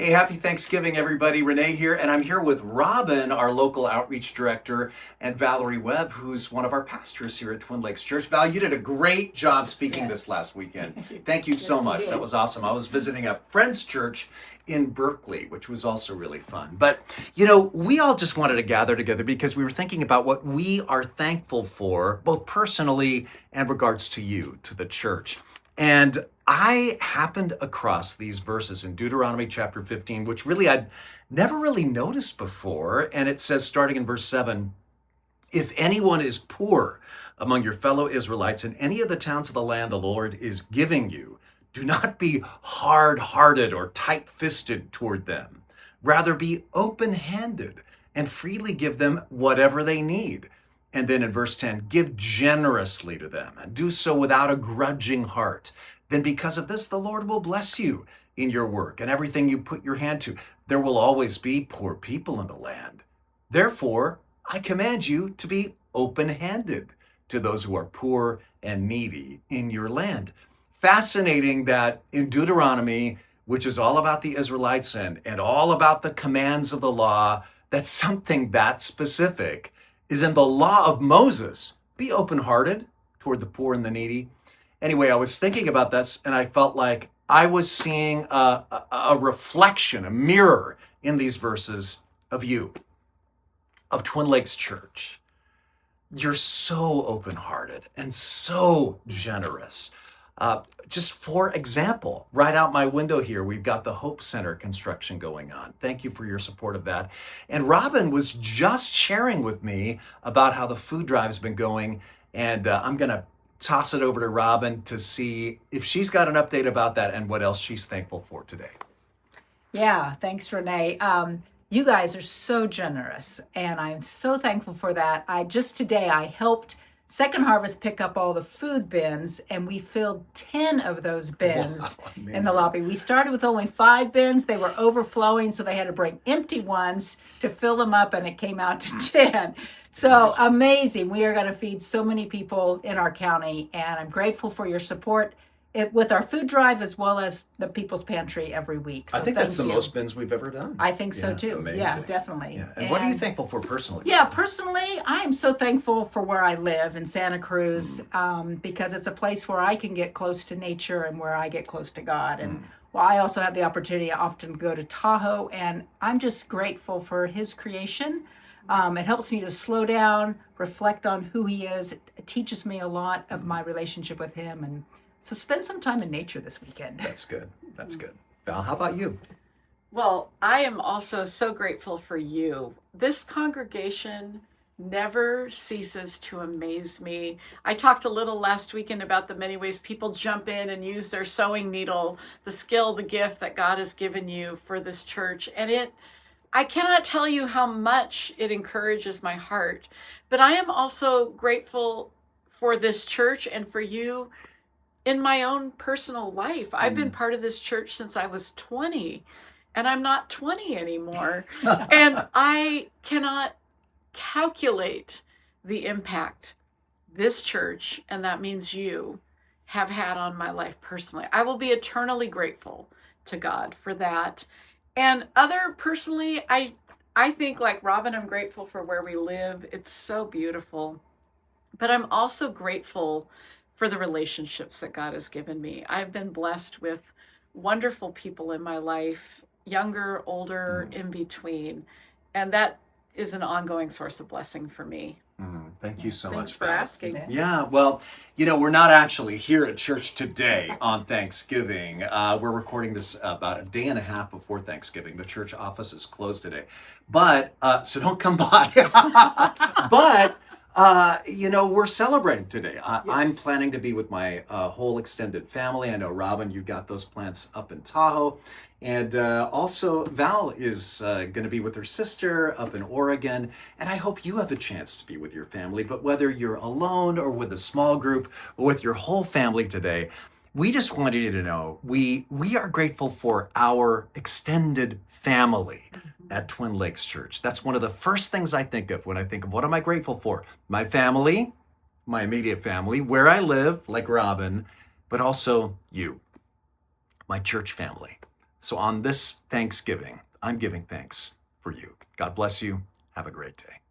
Hey, happy Thanksgiving, everybody. Rene here, and I'm here with Robin, our local outreach director, and Valerie Webb, who's one of our pastors here at Twin Lakes Church. Val, you did a great job speaking this last weekend. Thank you so much. That was awesome. I was visiting a friend's church in Berkeley, which was also really fun. But, we all just wanted to gather together because we were thinking about what we are thankful for, both personally and regards to you, to the church. And I happened across these verses in Deuteronomy chapter 15, which really I'd never really noticed before. And it says, starting in verse 7, if anyone is poor among your fellow Israelites in any of the towns of the land the Lord is giving you, do not be hard-hearted or tight-fisted toward them. Rather, be open-handed and freely give them whatever they need. And then in verse 10, give generously to them and do so without a grudging heart. Then because of this, the Lord will bless you in your work and everything you put your hand to. There will always be poor people in the land. Therefore, I command you to be open-handed to those who are poor and needy in your land. Fascinating that in Deuteronomy, which is all about the Israelites and all about the commands of the law, that something that specific is in the law of Moses. Be open-hearted toward the poor and the needy. Anyway, I was thinking about this and I felt like I was seeing a reflection, a mirror in these verses of you, of Twin Lakes Church. You're so open-hearted and so generous. Just for example, right out my window here, we've got the Hope Center construction going on. Thank you for your support of that. And Robin was just sharing with me about how the food drive's been going. And I'm going to toss it over to Robin to see if she's got an update about that and what else she's thankful for today. Yeah, thanks, Renee. You guys are so generous, and I'm so thankful for that. Today I helped Second Harvest pick up all the food bins, and we filled 10 of those bins in the lobby. We started with only 5 bins. They were overflowing, so they had to bring empty ones to fill them up, and it came out to 10. So amazing. We are going to feed so many people in our county, and I'm grateful for your support with our food drive as well as the People's Pantry every week. So I think that's the most bins we've ever done. I think so too. Amazing. Yeah, definitely. Yeah. And what are you thankful for personally? Yeah, personally, I am so thankful for where I live in Santa Cruz because it's a place where I can get close to nature and where I get close to God. And well, I also have the opportunity to often go to Tahoe, and I'm just grateful for His creation. It helps me to slow down, reflect on who He is. It teaches me a lot of my relationship with Him, and so spend some time in nature this weekend. That's good. That's good. Val, how about you? Well, I am also so grateful for you. This congregation never ceases to amaze me. I talked a little last weekend about the many ways people jump in and use their sewing needle, the skill, the gift that God has given you for this church. And I cannot tell you how much it encourages my heart. But I am also grateful for this church and for you in my own personal life. I've been part of this church since I was 20, and I'm not 20 anymore. And I cannot calculate the impact this church, and that means you, have had on my life personally. I will be eternally grateful to God for that. And personally, I think like Robin, I'm grateful for where we live. It's so beautiful. But I'm also grateful for the relationships that God has given me. I've been blessed with wonderful people in my life, younger, older, in between. And that is an ongoing source of blessing for me. Thank you so much Thanks for asking. Yeah, well, we're not actually here at church today on Thanksgiving. We're recording this about a day and a half before Thanksgiving. The church office is closed today. But, so don't come by. But, we're celebrating today. I'm planning to be with my whole extended family. I know, Robin, you got those plans up in Tahoe. And also, Val is going to be with her sister up in Oregon. And I hope you have a chance to be with your family. But whether you're alone or with a small group or with your whole family today, we just wanted you to know we are grateful for our extended family at Twin Lakes Church. That's one of the first things I think of when I think of what am I grateful for? My family, my immediate family, where I live, like Robin, but also you, my church family. So on this Thanksgiving, I'm giving thanks for you. God bless you. Have a great day.